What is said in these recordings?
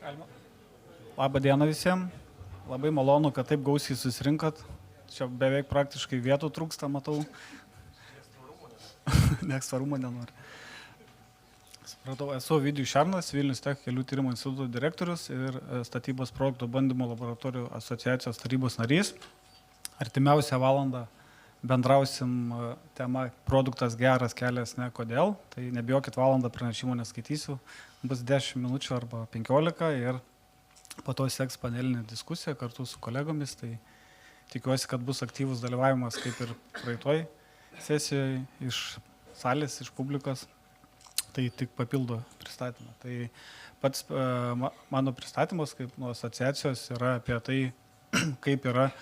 Galima. Labą dieną visiems. Labai malonu, kad taip gausiai susirinkot. Čia beveik praktiškai vietų trūksta, matau. Niekas tvarumo nenori. Supratau, esu Ovidijus Šernas, Vilnius Tech kelių tyrimų instituto direktorius ir statybos projektų bandymo laboratorijų asociacijos tarybos narys. Artimiausią valandą bendrausim tema produktas geras, kelias ne kodėl. Tai nebijokit, valandą pranešimo neskaitysiu. Bus 10 minučių arba 15 ir po to seks panelinė diskusija kartu su kolegomis. Tai tikiuosi, kad bus aktyvus dalyvavimas kaip ir praeitoj sesijoje iš salės, iš publikos. Tai tik papildo pristatymą. Tai pats mano pristatymas kaip nuo asociacijos yra apie tai, kaip yra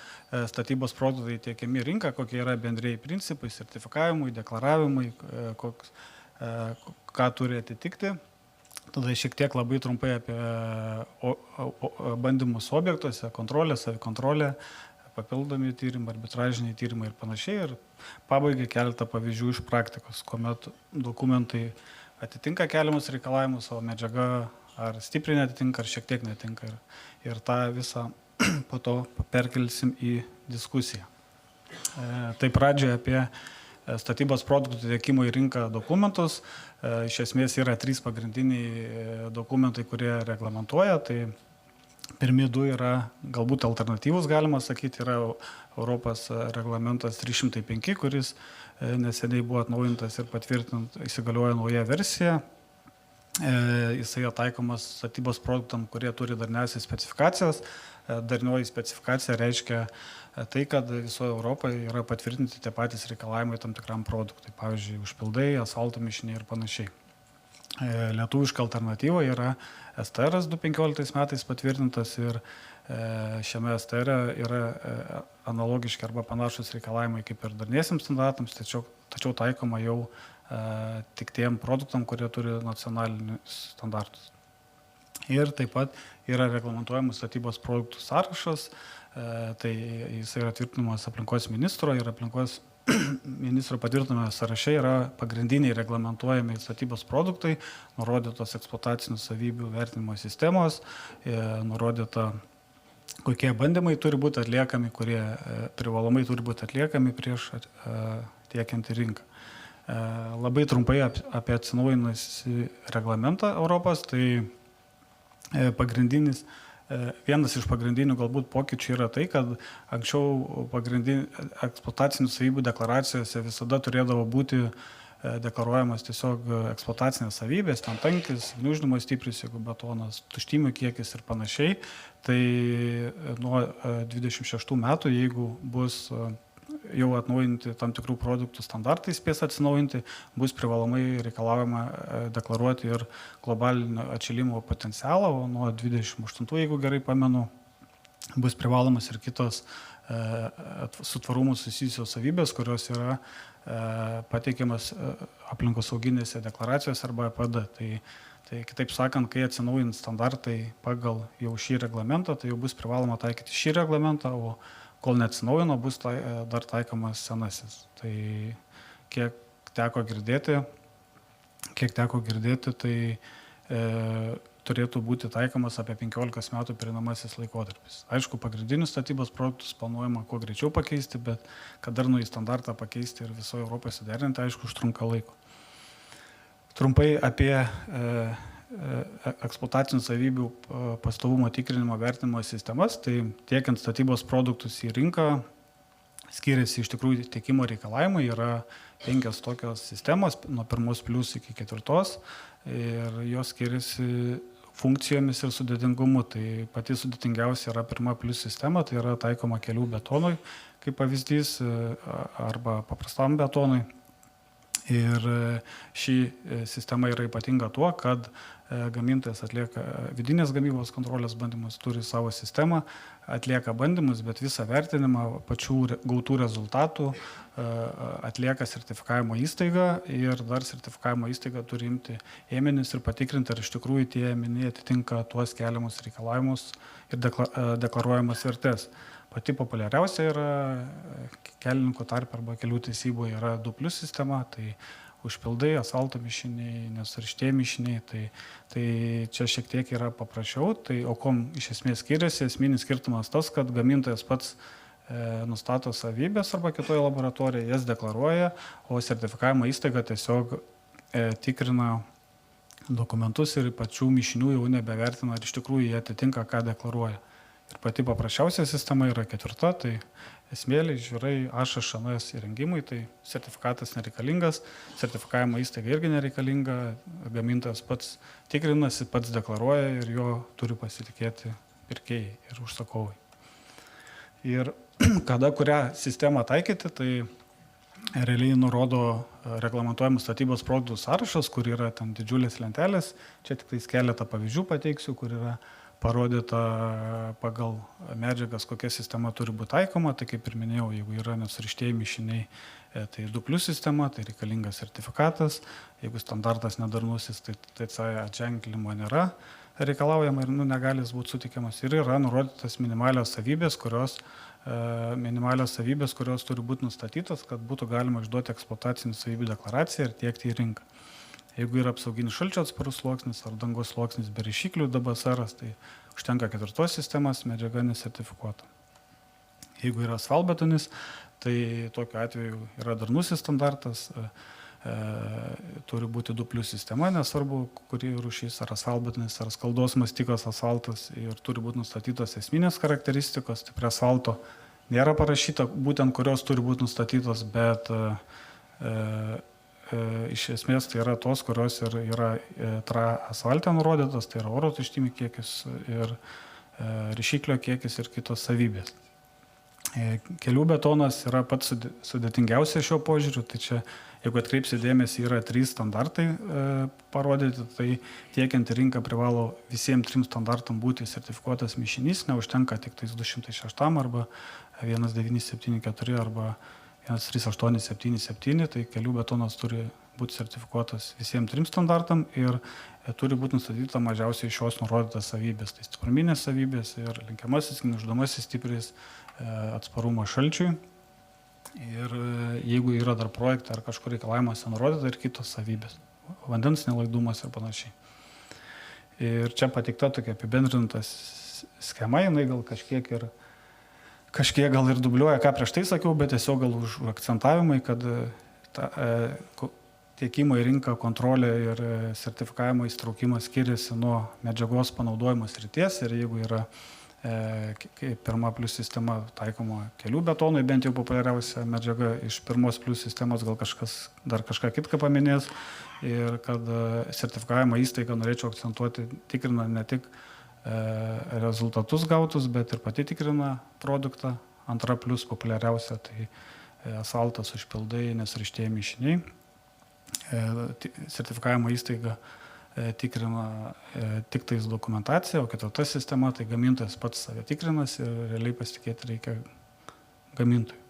statybos produktai tiekiami rinką, kokie yra bendrėjai principai, sertifikavimui, deklaravimui, ką turi atitikti. Tada šiek tiek labai trumpai apie bandymus objektuose, kontrolę, savikontrolę, papildomi tyrimai, arbitražiniai tyrimai ir panašiai. Ir pabaigai keletą pavyzdžių iš praktikos, kuomet dokumentai atitinka keliamus reikalavimus, o medžiaga ar stipriai netitinka, ar šiek tiek netinka. Ir tą visą po to perkelsim į diskusiją. Tai pradžioje apie statybos produktų tiekimo į rinką dokumentus. Iš esmės yra 3 pagrindiniai dokumentai, kurie reglamentuoja. Tai pirmi 2 yra galbūt alternatyvus, galima sakyti, yra Europos reglamentas 305, kuris neseniai buvo atnaujintas ir patvirtinant įsigaliojo nauja versija. Jisai taikomas statybos produktam, kurie turi darniausias specifikacijas. Darnioji specifikacija reiškia tai, kad visoje Europoje yra patvirtinti tie patys reikalavimai tam tikram produktui. Pavyzdžiui, užpildai, asfalto mišiniai ir panašiai. Lietuviška alternatyva yra STR 2015 metais patvirtintas ir šiame STR yra analogiški arba panašus reikalavimai kaip ir darniesiams standartams, tačiau taikoma jau tik tiem produktam, kurie turi nacionalinius standartus. Ir taip pat yra reglamentuojamas statybos produktų sąrašas, tai jis yra tvirtinamas aplinkos ministro ir aplinkos ministro patvirtiname sąraše yra pagrindiniai reglamentuojami statybos produktai, nurodytos eksploatacinių savybių vertinimo sistemos, nurodyta, kokie bandymai turi būti atliekami, kurie privalomai turi būti atliekami prieš tiekiant į rinką. Labai trumpai apie atsinaujinusį reglamentą Europos, tai vienas iš pagrindinių galbūt pokyčių yra tai, kad anksčiau eksploatacinių savybių deklaracijose visada turėdavo būti deklaruojamas tiesiog eksploatacinės savybės, ten tankis, gniuždymo stipris, jeigu betonas, tuštymių kiekis ir panašiai. Tai nuo 26 metų, jeigu bus jau atnaujinti tam tikrų produktų standartai, spės atsinaujinti, bus privalomai reikalaujama deklaruoti ir globalinio atšilimo potencialą, o nuo 28, jeigu gerai pamenu, bus privalomas ir kitos su tvarumu susijusios savybės, kurios yra pateikiamas aplinkosauginėse deklaracijose arba EPD. Tai kitaip sakant, kai atsinaujint standartai pagal jau šį reglamentą, tai jau bus privaloma taikyti šį reglamentą, o kol neatsinaujino, bus dar taikomas senasis. Tai kiek teko girdėti, tai turėtų būti taikomas apie 15 metų pereinamasis laikotarpis. Aišku, pagrindinius statybos produktus planuojama kuo greičiau pakeisti, bet kad dar naują standartą pakeisti ir visoje Europoje suderinti, aišku, užtrunka laiko. Trumpai apie eksploatacinių savybių pastovumo tikrinimo vertinimo sistemas, tai tiekiant statybos produktus į rinką skiriasi iš tikrųjų tiekimo reikalavimai, yra 5 tokios sistemos, nuo 1+ iki 4, ir jos skiriasi funkcijomis ir sudėtingumu. Tai pati sudėtingiausia yra 1+ sistema, tai yra taikoma kelių betonui kaip pavyzdys arba paprastam betonui. Ir ši sistema yra ypatinga tuo, kad gamintojas atlieka vidinės gamybos kontrolės bandymus, turi savo sistemą, atlieka bandymus, bet visą vertinimą pačių gautų rezultatų atlieka sertifikavimo įstaiga ir dar sertifikavimo įstaiga turi imti ėmenis ir patikrinti, ar iš tikrųjų tie ėminiai atitinka tuos keliamus reikalavimus ir deklaruojamas vertės. Pati populiariausia yra kelininkų tarpe arba kelių taisyboje yra 2+ sistema, tai užpildai, asfalto mišiniai, nesurištieji mišiniai, tai čia šiek tiek yra paprasčiau. Tai, o kom iš esmės skiriasi, esminis skirtumas tas, kad gamintojas pats nustato savybės arba kitoje laboratorijoje, jas deklaruoja, o sertifikavimo įstaiga tiesiog tikrina dokumentus ir pačių mišinių jau nebevertina, ar iš tikrųjų jie atitinka, ką deklaruoja. Ir pati paprasčiausia sistema yra 4, tai smėliai, žvirai, ašas, šanas įrengimui, tai sertifikatas nereikalingas, sertifikavimo įstaiga irgi nereikalinga, gamintojas pats tikrinasi, pats deklaruoja ir jo turi pasitikėti pirkėjai ir užsakovai. Ir kada kurią sistemą taikyti, tai realiai nurodo reglamentuojamas statybos produktų sąrašas, kur yra ten didžiulės lentelės, čia tik tais keletą pavyzdžių pateiksiu, kur yra parodyta pagal medžiagas, kokia sistema turi būti taikoma, tai kaip ir minėjau, jeigu yra nesurištieji mišiniai, tai 2+ sistema, tai reikalingas sertifikatas, jeigu standartas nedarnusis, tai TC atženklinimo nėra reikalaujama ir negali jis būti sutikiamas. Ir yra nurodytas minimalios savybės, kurios turi būti nustatytos, kad būtų galima išduoti eksploatacinių savybių deklaraciją ir tiekti į rinką. Jeigu yra apsauginis šalčio atsparus sluoksnis ar dangos sluoksnis be ryšiklių DBSR, tai užtenka 4 sistemas, medžiaga nesertifikuota. Jeigu yra asfaltbetonis, tai tokiu atveju yra darnusis standartas, turi būti 2+ sistema, nesvarbu, kuri rūšys, ar asfaltbetonis, ar skaldos mastikas asfaltas, ir turi būti nustatytos esminės charakteristikos, tai prie asfalto nėra parašyta būtent, kurios turi būti nustatytos, bet iš esmės tai yra tos, kurios yra asfalte nurodytos, tai yra oro tuštymio kiekis ir ryšiklio kiekis ir kitos savybės. Kelių betonas yra pats sudėtingiausias šio požiūriu, tai čia, jeigu atkreipsi dėmesį, yra 3 standartai parodyti, tai tiekiant į rinką privalo visiems 3 standartam būti sertifikuotas mišinys, neužtenka tik tais 206 arba 1974 arba 13877, tai kelių betonas turi būti sertifikuotas visiems 3 standartam ir turi būti nustatyta mažiausiai šios nurodytas savybės, tai stipruminės savybės ir linkiamasis, gniuždomasis stipriais atsparumą šalčiui. Ir jeigu yra dar projekte ar kažkur reikalavimuose nurodyta ir kitos savybės, vandens nelaidumas ir panašiai. Ir čia pateikta tokia apibendrinta schema, jinai gal kažkiek gal ir dubliuoja, ką prieš tai sakiau, bet tiesiog gal už akcentavimai, kad tiekimo į rinką kontrolė ir sertifikavimo įstraukimas skiriasi nuo medžiagos panaudojimo srities, ir jeigu yra 1+ sistema taikoma kelių betonui, bent jau populiariausia medžiaga iš 1+ sistemos, gal kažkas dar kažką kitką paminės, ir kad sertifikavimo įstaiga, norėčiau akcentuoti, tikrina ne tik rezultatus gautus, bet ir pati tikrina produktą. 2+ populiariausia, tai asfaltas, užpildai, nesurištieji mišiniai. Sertifikavimo įstaiga tikrina tik tais dokumentaciją, o 4 sistema, tai gamintojas pats save tikrinas ir realiai pasitikėti reikia gamintojui.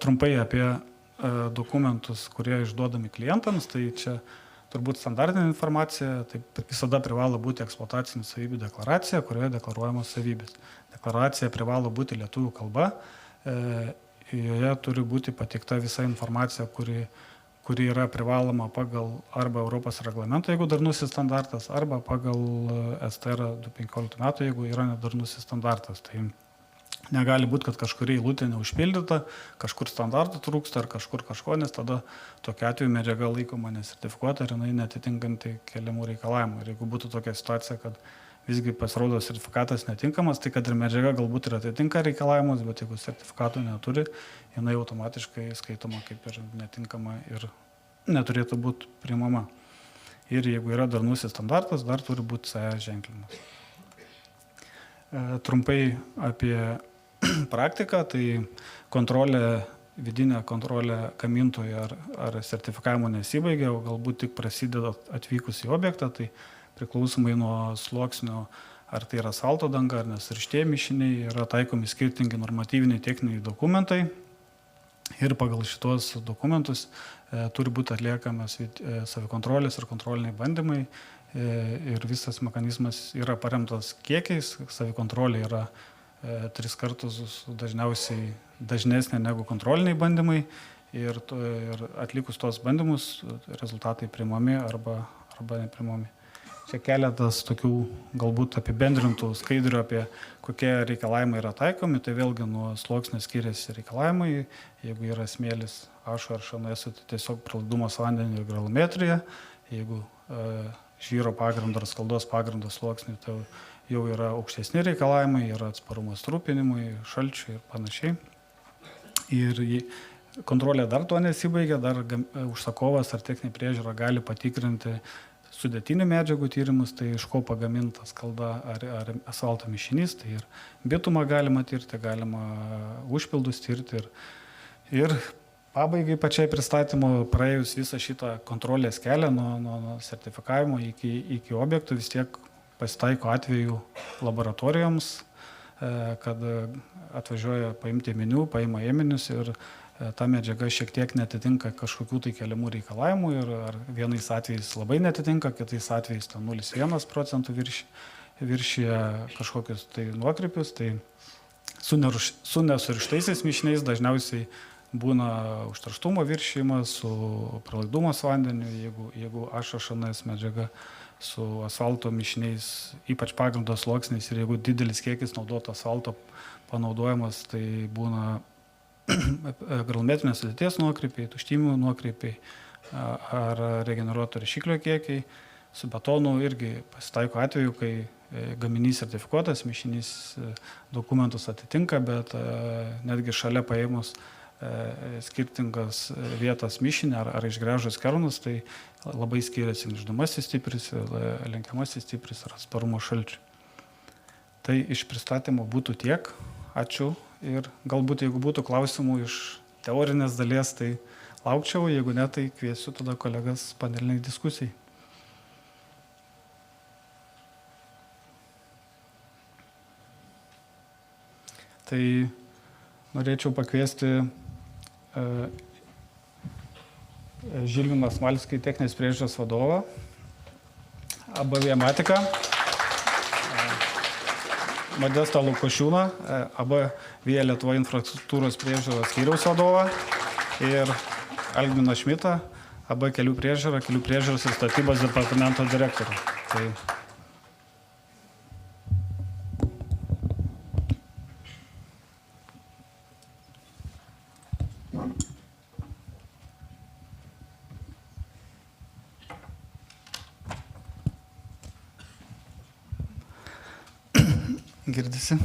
Trumpai apie dokumentus, kurie išduodami klientams, tai čia turbūt standartinė informacija, tai visada privalo būti eksploatacinių savybių deklaracija, kurioje deklaruojamos savybės. Deklaracija privalo būti lietuvių kalba, joje turi būti pateikta visa informacija, kuri yra privaloma pagal arba Europos reglamentą, jeigu darnusis standartas, arba pagal STR 2015 metų, jeigu yra nedarnusis standartas. Tai negali būti, kad kažkuri eilutė neužpildyta, kažkur standartų trūksta ar kažkur kažko, nes tada tokia atveju medžiaga laikoma nesertifikuota ir jinai neatitinkanti keliamų reikalavimų. Ir jeigu būtų tokia situacija, kad visgi pasirodo sertifikatas netinkamas, tai kad ir medžiaga galbūt ir atitinka reikalavimus, bet jeigu sertifikato neturi, jinai automatiškai skaitoma kaip ir netinkama ir neturėtų būti priimama. Ir jeigu yra darnusis standartas, dar turi būti CE ženklinimas. Trumpai apie praktiką, tai vidinė kontrolė gamintojų ar sertifikavimo nesibaigia, o galbūt tik prasideda atvykus į objektą, tai priklausomai nuo sluoksnio, ar tai yra asfalto danga, ar nesurištieji mišiniai, yra taikomi skirtingi normatyviniai techniniai dokumentai ir pagal šitos dokumentus turi būti atliekamas savikontrolės ir kontroliniai bandymai ir visas mechanizmas yra paremtas kiekiais, savikontrolė yra 3 kartus dažniausiai dažnesnė negu kontroliniai bandymai ir atlikus tos bandymus rezultatai priimami arba neprimami. Čia keletas tokių galbūt apibendrintų skaidrių apie kokie reikalavimai yra taikomi, tai vėlgi nuo sluoksnio skiriasi reikalavimai, jeigu yra smėlis ašo ar šanes, tai tiesiog pralaidumas vandeniu ir granulometrija, jeigu žvyro pagrindo ar skaldos pagrindo sluoksniui, tai jau yra aukštesni reikalavimai, yra atsparumas trūpinimui, šalčiui ir panašiai. Ir kontrolė dar to nesibaigia, dar užsakovas ar techninė priežiūra gali patikrinti sudėtinių medžiagų tyrimus, tai iš ko pagaminta skalda ar asfalto mišinys, tai ir bitumą galima tirti, galima užpildus tirti. Ir pabaigai pačiai pristatymo, praėjus visą šitą kontrolės kelią nuo sertifikavimo iki objektų, vis tiek pasitaiko atvejų laboratorijoms, kad atvažiuoja paimti ėminių, paima ėminius ir ta medžiaga šiek tiek netitinka kažkokių tai keliamų reikalavimų ir ar vienais atvejais labai netitinka, kitais atvejais 0,1% viršyje kažkokius tai nuokrypius. Tai su nesurištaisiais mišiniais dažniausiai būna užterštumo viršyjimas, su pralaidumas vandeniu, jeigu ašašanas medžiaga, su asfalto mišiniais, ypač pagrindo sluoksniais, ir jeigu didelis kiekis naudoto asfalto panaudojamas, tai būna granulometrinės sudėties nuokrypiai, tuštymų nuokrypiai ar regeneruoto rašiklio kiekiai. Su betonu irgi pasitaiko atveju, kai gaminys sertifikuotas, mišinys dokumentus atitinka, bet netgi šalia paėmus skirtingas vietas mišinį ar išgręžus kernus, tai labai skiriasi nešdamasis stipris, lenkiamasis stipris ar atsparumo šalčiui. Tai iš pristatymo būtų tiek. Ačiū. Ir galbūt, jeigu būtų klausimų iš teorinės dalies, tai laukčiau, jeigu ne, tai kviesiu tada kolegas paneliniai diskusijai. Tai norėčiau pakviesti Žilviną Smalskį, techninės priežiūros vadovą, AB Viematika, Modestą Lukošiūną, AB Via Lietuva infrastruktūros priežiūros skyriaus vadovą ir Algminą Šmitą, AB kelių priežiūros ir statybos departamento direktorių. Tai girdisi.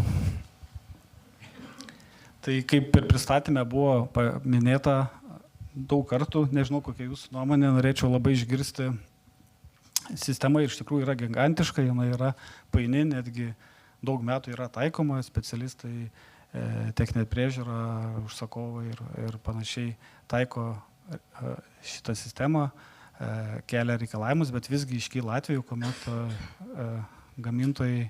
Tai kaip ir pristatymė buvo paminėta daug kartų, nežinau kokia jūsų nuomonė, norėčiau labai išgirsti. Sistema iš tikrųjų yra gigantiška, jinai yra paini, netgi daug metų yra taikoma, specialistai, techninė priežiūra, užsakovai ir panašiai taiko šitą sistemą, kelia reikalavimus, bet visgi iškyla atveju, kuomet gamintojai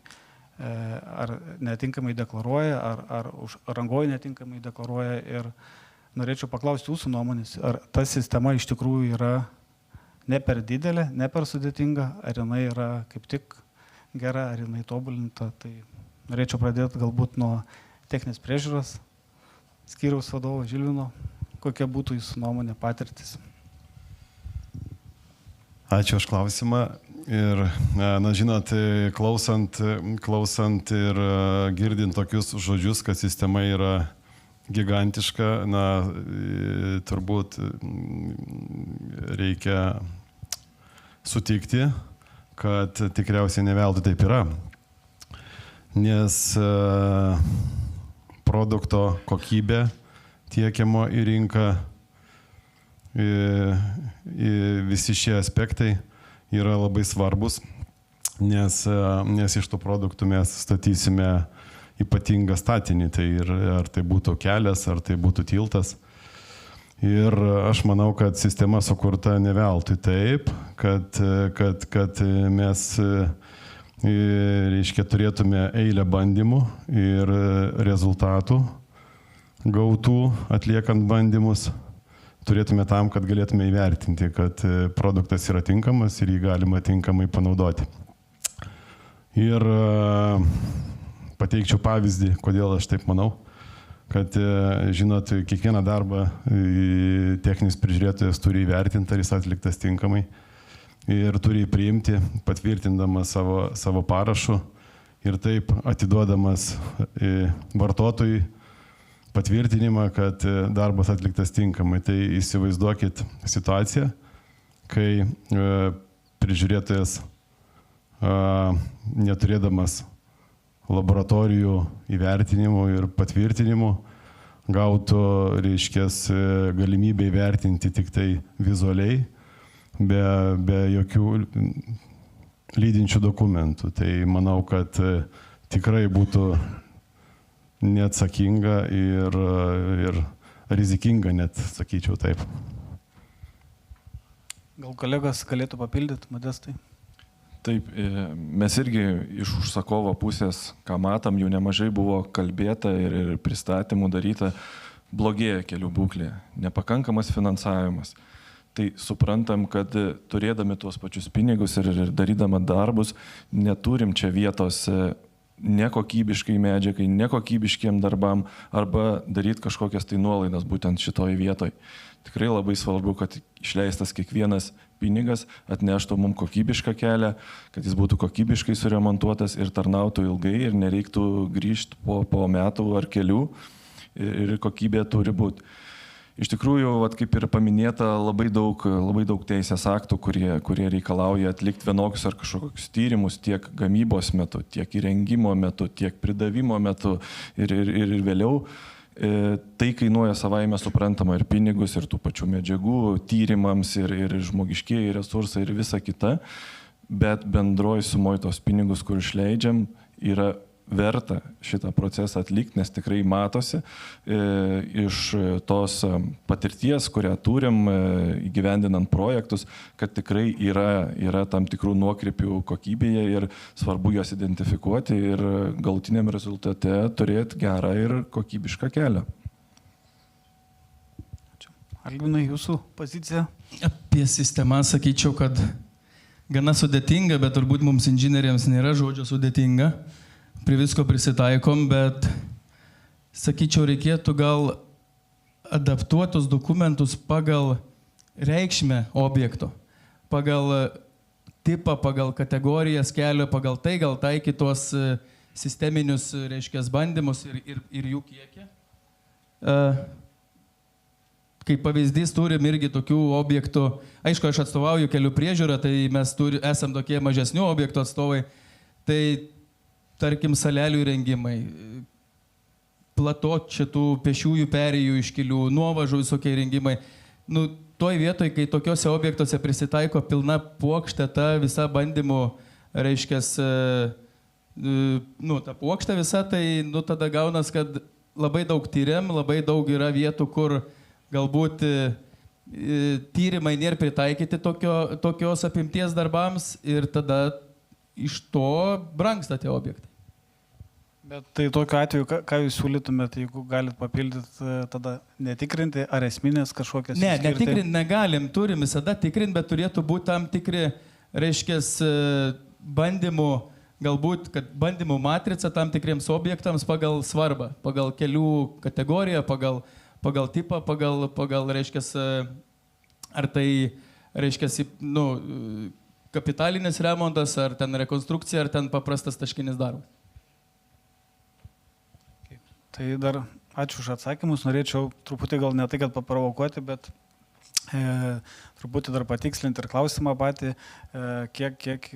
ar netinkamai deklaruoja, ar rangovai netinkamai deklaruoja. Ir norėčiau paklausti jūsų nuomonės, ar ta sistema iš tikrųjų yra ne per didelė, ne per sudėtinga, ar jinai yra kaip tik gera, ar jinai tobulinta. Tai norėčiau pradėti galbūt nuo techninės priežiūros skyriaus vadovo Žilvino. Kokia būtų jūsų nuomonė, patirtis? Ačiū už klausimą. Ir, na, žinot, klausant ir girdint tokius žodžius, kad sistema yra gigantiška, na, turbūt reikia sutikti, kad tikriausiai ne veltui taip yra. Nes produkto kokybė tiekiamo į rinką, visi šie aspektai yra labai svarbus, nes iš tų produktų mes statysime ypatingą statinį, tai ar tai būtų kelias, ar tai būtų tiltas. Ir aš manau, kad sistema sukurta ne veltui taip, kad mes reiškia, turėtume eilę bandymų ir rezultatų gautų atliekant bandymus. Turėtume tam, kad galėtume įvertinti, kad produktas yra tinkamas ir jį galima tinkamai panaudoti. Ir pateikčiau pavyzdį, kodėl aš taip manau. kad, žinot, kiekvieną darbą techninis prižiūrėtojas turi įvertinti, ar jis atliktas tinkamai ir turi priimti, patvirtindamas savo parašu ir taip atiduodamas vartotojui patvirtinimą, kad darbas atliktas tinkamai. Tai įsivaizduokit situaciją, kai prižiūrėtojas neturėdamas laboratorijų įvertinimų ir patvirtinimų gautų, reiškės, galimybę įvertinti tik tai vizualiai, be jokių lydinčių dokumentų. Tai manau, kad tikrai būtų neatsakinga ir rizikinga, net sakyčiau taip. Gal kolegos galėtų papildyti, Modestai? Taip, mes irgi iš užsakovo pusės, ką matom, jau nemažai buvo kalbėta ir pristatymų daryta, blogėja kelių būklė, nepakankamas finansavimas. Tai suprantam, kad turėdami tuos pačius pinigus ir darydama darbus, neturim čia vietos nekokybiškai medžiagai, nekokybiškiem darbam arba daryti kažkokias tai nuolaidas būtent šitoj vietoj. Tikrai labai svarbu, kad išleistas kiekvienas pinigas atneštų mums kokybišką kelią, kad jis būtų kokybiškai suremontuotas ir tarnautų ilgai ir nereiktų grįžti po metų ar kelių ir kokybė turi būti. Iš tikrųjų, kaip ir paminėta, labai daug teisės aktų, kurie reikalauja atlikti vienokius ar kažkokius tyrimus tiek gamybos metu, tiek įrengimo metu, tiek pridavimo metu ir vėliau. Tai kainuoja savaime suprantama ir pinigus, ir tų pačių medžiagų tyrimams, ir žmogiškieji resursai, ir visa kita, bet bendroji sumoji tos pinigus, kur išleidžiam, yra verta šitą procesą atlikti, nes tikrai matosi iš tos patirties, kurią turim įgyvendinant projektus, kad tikrai yra tam tikrų nuokrypių kokybėje ir svarbu juos identifikuoti ir galutiniam rezultate turėti gerą ir kokybišką kelią. Alvinai, jūsų pozicija? Apie sistemą sakyčiau, kad gana sudėtinga, bet turbūt mums inžinieriams nėra žodžio sudėtinga. Prie visko prisitaikom, bet, sakyčiau, reikėtų gal adaptuotus dokumentus pagal reikšmę objekto, pagal tipą, pagal kategorijas kelio, pagal tai gal taikytos sisteminius, reiškia, bandymus ir jų kiekį. Kaip pavyzdys turim irgi tokių objektų, aišku, aš atstovauju kelių priežiūrą, tai mes esam tokie mažesnių objektų atstovai, tai tarkim, salelių įrengimai, plato šitų pešiųjų perėjų iškilių, nuovažų visokie įrengimai. Toj vietoj, kai tokiuose objektuose prisitaiko pilna puokštė, ta visa bandymų, reiškia, ta puokštė visa, tai tada gaunas, kad labai daug tyriam, labai daug yra vietų, kur galbūt tyrimai nėra pritaikyti tokios apimties darbams ir tada iš to brangsta tie objektai. Bet tai tokiu atveju, ką jūs siūlytumėte, jeigu galit papildyti, tada netikrinti, ar esminės kažkokias... Ne, netikrinti negalim, turim visada tikrinti, bet turėtų būti tam tikri, reiškia, bandymų, galbūt, kad bandymų matrica tam tikriems objektams pagal svarbą, pagal kelių kategoriją, pagal tipą, pagal reiškia, ar tai, reiškia, kapitalinis remontas, ar ten rekonstrukcija, ar ten paprastas taškinis darbas. Tai dar ačiū už atsakymus, norėčiau truputį gal ne tai, kad paprovokuoti, bet truputį dar patikslinti ir klausimą patį, kiek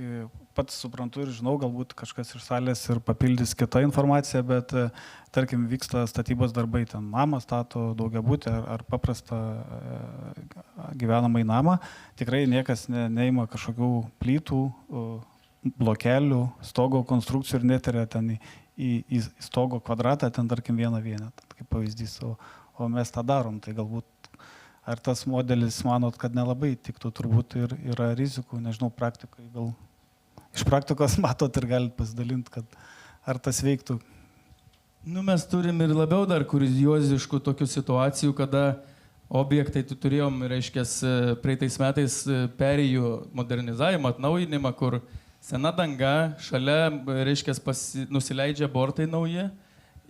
pats suprantu ir žinau, galbūt kažkas iš salės ir papildys kitą informaciją, bet tarkim vyksta statybos darbai, ten namą stato, daugiabutį ar paprastą gyvenamąjį namą, tikrai niekas neima kažkokių plytų, blokelių, stogo konstrukcijų ir neteria ten į stogo kvadratą, ten tarkim vieną vienetą, kaip pavyzdys, o mes tą darom, tai galbūt ar tas modelis manot, kad nelabai tiktų, turbūt ir yra rizikų, nežinau, praktikoje, gal iš praktikos matot ir galit pasidalinti, kad ar tas veiktų. Mes turim ir labiau dar kurioziškų tokių situacijų, kada objektai turėjom, reiškia, praeitais metais perėjų modernizavimą, atnaujinimą, kur sena danga, šalia, reiškia, nusileidžia bortai nauji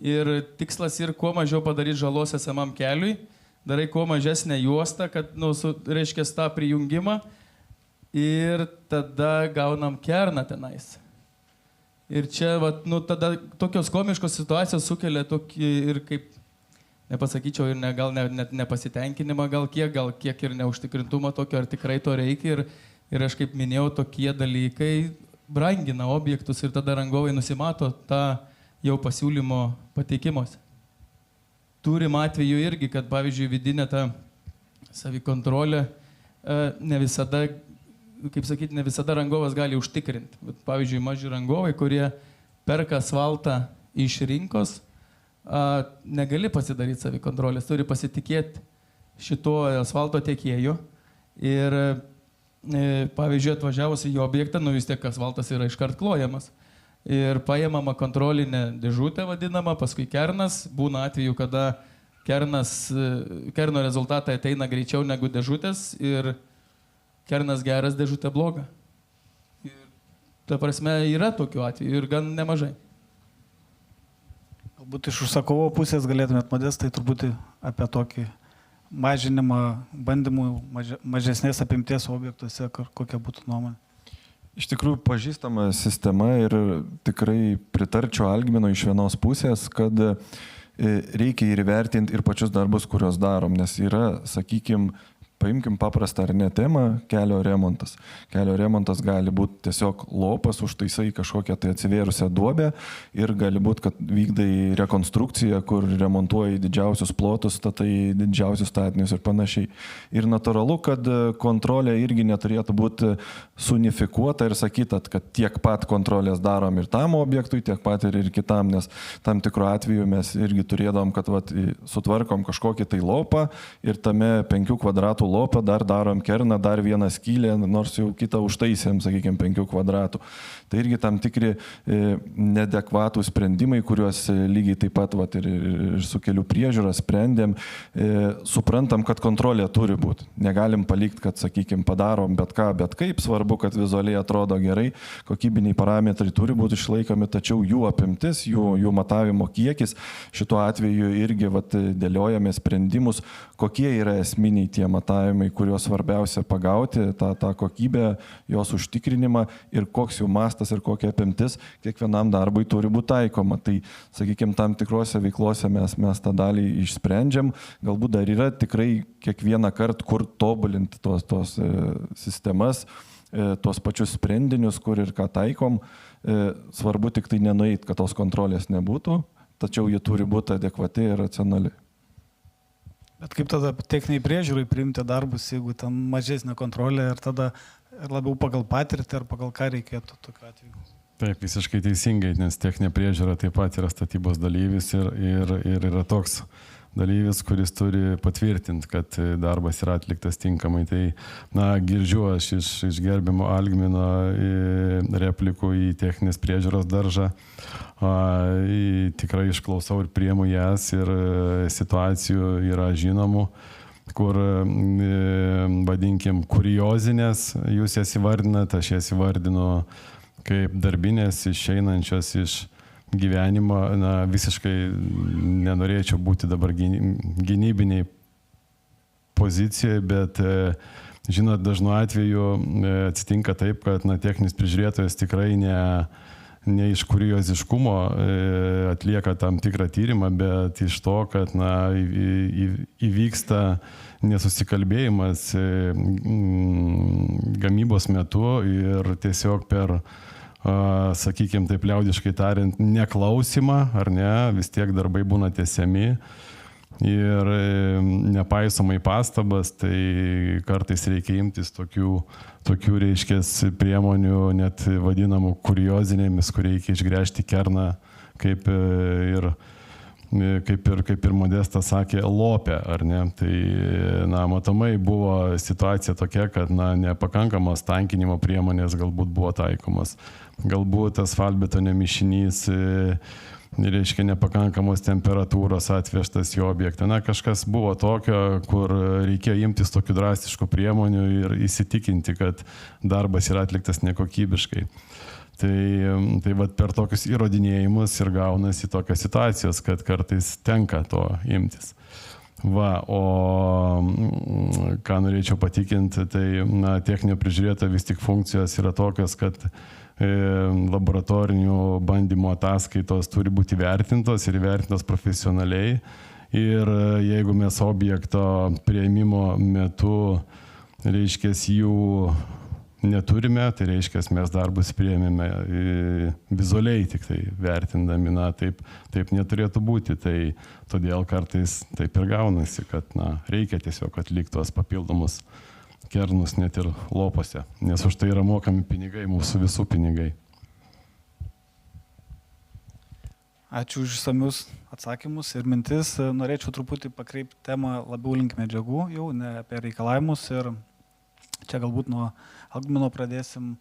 Ir tikslas ir kuo mažiau padaryti žalos esamam keliui, darai kuo mažesnę juostą, kad, reiškia, tą prijungimą ir tada gaunam kerną tenais. Ir čia, tada tokios komiškos situacijos sukelia tokį ir kaip, nepasakyčiau, ir gal net nepasitenkinimą, gal kiek ir neužtikrintumą tokio, ar tikrai to reikia. Ir aš kaip minėjau, tokie dalykai brangina objektus ir tada rangovai nusimato tą jau pasiūlymo pateikimuose. Turim atveju irgi, kad pavyzdžiui vidinė ta savikontrolė ne visada, kaip sakyti, ne visada rangovas gali užtikrinti. Bet, pavyzdžiui, maži rangovai, kurie perka asfaltą iš rinkos, negali pasidaryti savikontrolės, turi pasitikėti šituo asfalto tiekėju ir pavyzdžiui, atvažiavus į jo objektą, vis tiek asfaltas yra iškart klojamas. Ir paėmama kontrolinė dėžutė vadinama, paskui kernas, būna atveju, kada kerno rezultatai ateina greičiau negu dėžutės ir kernas geras, dėžutė bloga. Ir ta prasme yra tokių atvejų ir gan nemažai. Galbūt iš užsakovo pusės galėtumėt, Modestai, truputį apie tokį mažinimą bandymų mažesnės apimties objektuose, kokia būtų nuomonė? Iš tikrųjų pažįstama sistema ir tikrai pritarčiau Algmino iš vienos pusės, kad reikia ir įvertinti ir pačius darbus, kuriuos darom, nes yra, sakykime, paimkim paprastą ar ne temą, kelio remontas. Kelio remontas gali būti tiesiog lopas, užtaisai kažkokią tai atsivėrusią duobę ir gali būti, kad vykdai rekonstrukciją, kur remontuoji didžiausius plotus, statai didžiausius statinius ir panašiai. Ir natūralu, kad kontrolė irgi neturėtų būti sunifikuota ir sakytat, kad tiek pat kontrolės darom ir tam objektui, tiek pat ir kitam, nes tam tikru atveju mes irgi turėdom, kad sutvarkom kažkokį tai lopą ir tame 5 kvadratų lopą dar darom kerną, dar vieną skylę, nors jau kitą užtaisėm, sakykime, 5 kvadratų. Tai irgi tam tikri nedekvatų sprendimai, kuriuos lygiai taip pat ir su kelių priežiūra sprendėm, suprantam, kad kontrolė turi būti. Negalim palikti, kad, sakykime, padarom bet ką, bet kaip, svarbu, kad vizualiai atrodo gerai, kokybiniai parametrai turi būti išlaikomi, tačiau jų apimtis, jų matavimo kiekis, šituo atveju irgi dėliojame sprendimus, kokie yra esminiai tie matavimai, kuriuos svarbiausia pagauti, tą kokybę, jos užtikrinimą ir koks jų mastas ir kokia apimtis kiekvienam darbui turi būti taikoma. Tai, sakykime, tam tikrose veiklose mes tą dalį išsprendžiam, galbūt dar yra tikrai kiekvieną kartą, kur tobulinti tos sistemas, tos pačius sprendinius, kur ir ką taikom. Svarbu tik tai nenueit, kad tos kontrolės nebūtų, tačiau jie turi būti adekvati ir racionali. Bet kaip tada techniniai priežiūrai priimti darbus, jeigu ten mažesnė kontrolė ir tada labiau pagal patirtį ar pagal ką reikėtų tokiu atveju? Taip, visiškai teisingai, nes techninė priežiūra taip pat yra statybos dalyvis ir yra toks dalyvis, kuris turi patvirtinti, kad darbas yra atliktas tinkamai. Tai, girdžiu aš iš gerbimo Algmino replikų į techninės priežiūros daržą. Tikrai išklausau ir priemu jas ir situacijų yra žinomų, kur, vadinkim, kuriozinės, jūs jas įvardinat, aš jas įvardinu kaip darbinės, išeinančios iš gyvenimo, visiškai nenorėčiau būti dabar gynybiniai pozicijoje, bet, žinot, dažnu atveju atsitinka taip, kad techninis prižiūrėtojas tikrai ne iš kurioziškumo atlieka tam tikrą tyrimą, bet iš to, kad įvyksta nesusikalbėjimas gamybos metu ir tiesiog per, sakykime, taip liaudiškai tariant, neklausimą, ar ne, vis tiek darbai būna tęsiami ir nepaisomai pastabas, tai kartais reikia imtis tokių reiškės priemonių, net vadinamų kuriozinėmis, kur reikia išgręžti kerną, kaip ir Modestas sakė, lopę, ar ne. Tai, matomai buvo situacija tokia, kad, nepakankamos tankinimo priemonės galbūt buvo taikomas. Galbūt asfaltbetonio mišinys, reiškia nepakankamos temperatūros atvežtas į objektą. Kažkas buvo tokio, kur reikėjo imtis tokių drastiškų priemonių ir įsitikinti, kad darbas yra atliktas nekokybiškai. Tai vat per tokius įrodinėjimus ir gaunasi tokios situacijos, kad kartais tenka to imtis. Va, o ką norėčiau patikinti, tai techninio prižiūrėtojo vis tik funkcijos yra tokios, kad laboratorinių bandymų ataskaitos turi būti vertintos ir vertintos profesionaliai. Ir jeigu mes objekto prieimimo metu, reiškia, jų neturime, tai reiškia, mes darbus priėmėme vizualiai tik tai vertindami, taip neturėtų būti. Tai todėl kartais taip ir gaunasi, kad reikia tiesiog atlikti tuos papildomus kernus net ir lopose, nes už tai yra mokami pinigai, mūsų visų pinigai. Ačiū už išsamius atsakymus ir mintis. Norėčiau truputį pakreipti temą labiau link medžiagų, jau ne apie reikalavimus. Ir čia galbūt nuo Algmino pradėsim.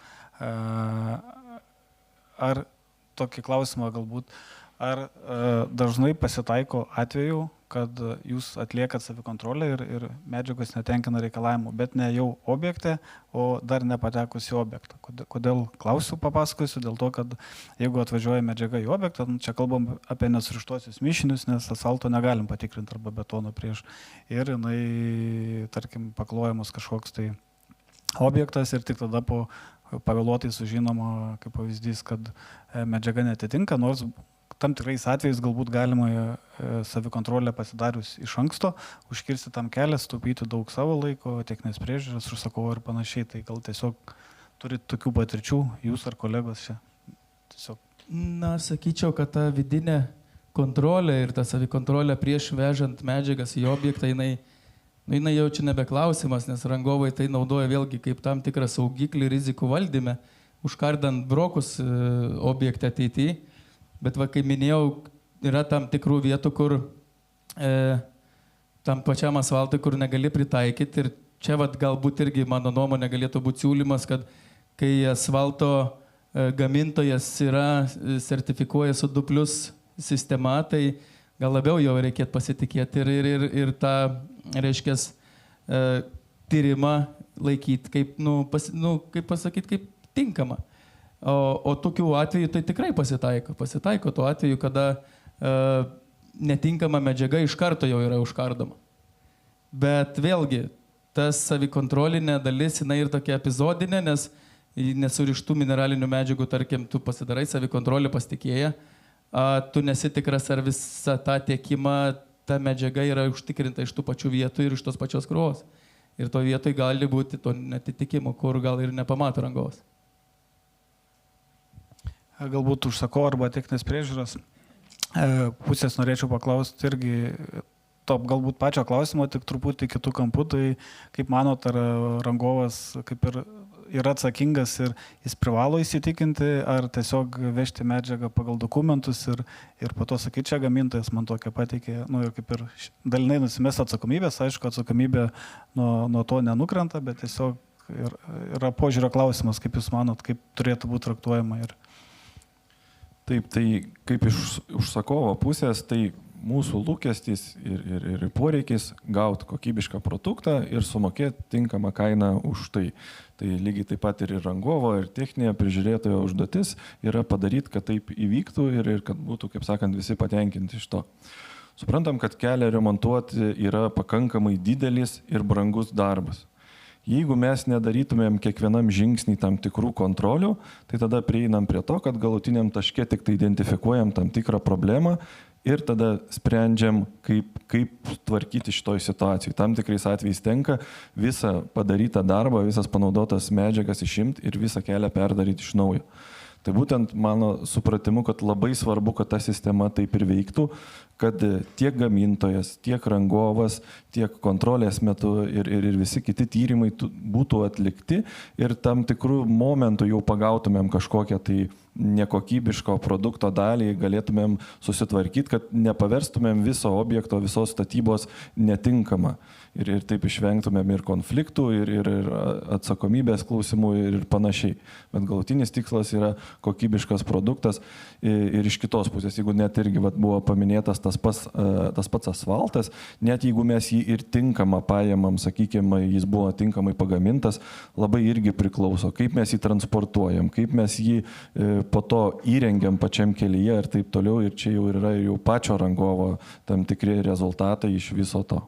Ar tokį klausimą galbūt, ar dažnai pasitaiko atveju, kad jūs atliekat savikontrolę ir medžiagos netenkina reikalavimų, bet ne jau objekte, o dar nepatekus į objektą. Kodėl klausiu, papasakosiu, dėl to, kad jeigu atvažiuoja medžiaga į objektą, čia kalbam apie nesurištuosius mišinius, nes asfalto negalim patikrinti arba betono prieš. Ir jinai, tarkim, paklojamos kažkoks tai objektas ir tik tada po pavėluotai sužinoma, kaip pavyzdys, kad medžiaga netitinka, nors tam tikrais atvejais galbūt galima savikontrolę pasidarius iš anksto, užkirsti tam kelią, sutaupyti daug savo laiko, techninės priežiūros, užsakovo ir panašiai. Tai gal tiesiog turite tokių patirčių, jūs ar kolegos čia? Tiesiog. Sakyčiau, kad ta vidinė kontrolė ir ta savikontrolė prieš vežant medžiagas į objektą, jinai jau čia nebeklausimas, nes rangovai tai naudoja vėlgi kaip tam tikrą saugiklį rizikų valdyme, užkardant brokus objekte ateityje. Bet va, kaip minėjau, yra tam tikrų vietų, kur tam pačiam asfaltui, kur negali pritaikyti. Ir čia va, galbūt irgi mano nuomonė galėtų būti siūlymas, kad kai asfalto gamintojas sertifikuoja su 2+ sistema, tai gal labiau jau reikėtų pasitikėti ir tą, reiškia, tyrimą laikyti kaip, kaip pasakyti, kaip tinkama. O tokių atvejų tai tikrai pasitaiko. Pasitaiko tuo atveju, kada netinkama medžiaga iš karto jau yra užkardoma. Bet vėlgi, tas savikontrolinė dalis, jinai ir tokia epizodinė, nes nesurištų mineralinių medžiagų, tarkim, tu pasidarai savikontrolį pasitikėję, tu nesi tikras, ar visą tą tiekimą, ta medžiaga yra užtikrinta iš tų pačių vietų ir iš tos pačios krovos. Ir to vietoj gali būti to netitikimo, kur gal ir nepamato rangovas. Galbūt užsakovo arba techninės priežiūros pusės norėčiau paklausti irgi galbūt pačio klausimo, tik truputį kitų kampų. Tai kaip manot, ar rangovas kaip ir yra atsakingas ir jis privalo įsitikinti, ar tiesiog vežti medžiagą pagal dokumentus ir po to sakyti, čia gamintojas man tokia pateikė, ir kaip ir dalinai nusimest atsakomybės, aišku, atsakomybė nuo to nenukrenta, bet tiesiog yra požiūrio klausimas, kaip jūs manot, kaip turėtų būti traktuojama. Taip, tai kaip iš užsakovo pusės, tai mūsų lūkestis ir poreikis gauti kokybišką produktą ir sumokėti tinkamą kainą už tai. Tai lygiai taip pat ir rangovo, ir techninė prižiūrėtojo užduotis yra padaryti, kad taip įvyktų ir kad būtų, kaip sakant, visi patenkinti iš to. Suprantam, kad kelią remontuoti yra pakankamai didelis ir brangus darbas. Jeigu mes nedarytumėm kiekvienam žingsnį tam tikrų kontrolių, tai tada prieinam prie to, kad galutiniam taške tik tai identifikuojam tam tikrą problemą ir tada sprendžiam, kaip tvarkyti šitoj situacijai. Tam tikrais atvejais tenka visą padarytą darbą, visas panaudotas medžiagas išimti ir visą kelią perdaryti iš naujo. Tai būtent mano supratimu, kad labai svarbu, kad ta sistema taip ir veiktų, kad tiek gamintojas, tiek rangovas, tiek kontrolės metu ir visi kiti tyrimai būtų atlikti ir tam tikrų momentų jau pagautumėm kažkokią tai nekokybiško produkto dalį galėtumėm susitvarkyti, kad nepaverstumėm viso objekto, visos statybos netinkamą. Ir taip išvengtumėm ir konfliktų, ir atsakomybės klausimų ir panašiai. Bet galutinis tikslas yra kokybiškas produktas. Ir iš kitos pusės, jeigu net irgi buvo paminėtas tas pats asfaltas, net jeigu mes jį ir tinkamą paėmam, sakykime, jis buvo tinkamai pagamintas, labai irgi priklauso, kaip mes jį transportuojam, kaip mes jį po to įrengiam pačiam kelyje ir taip toliau. Ir čia jau yra jau pačio rangovo tam tikri rezultatai iš viso to.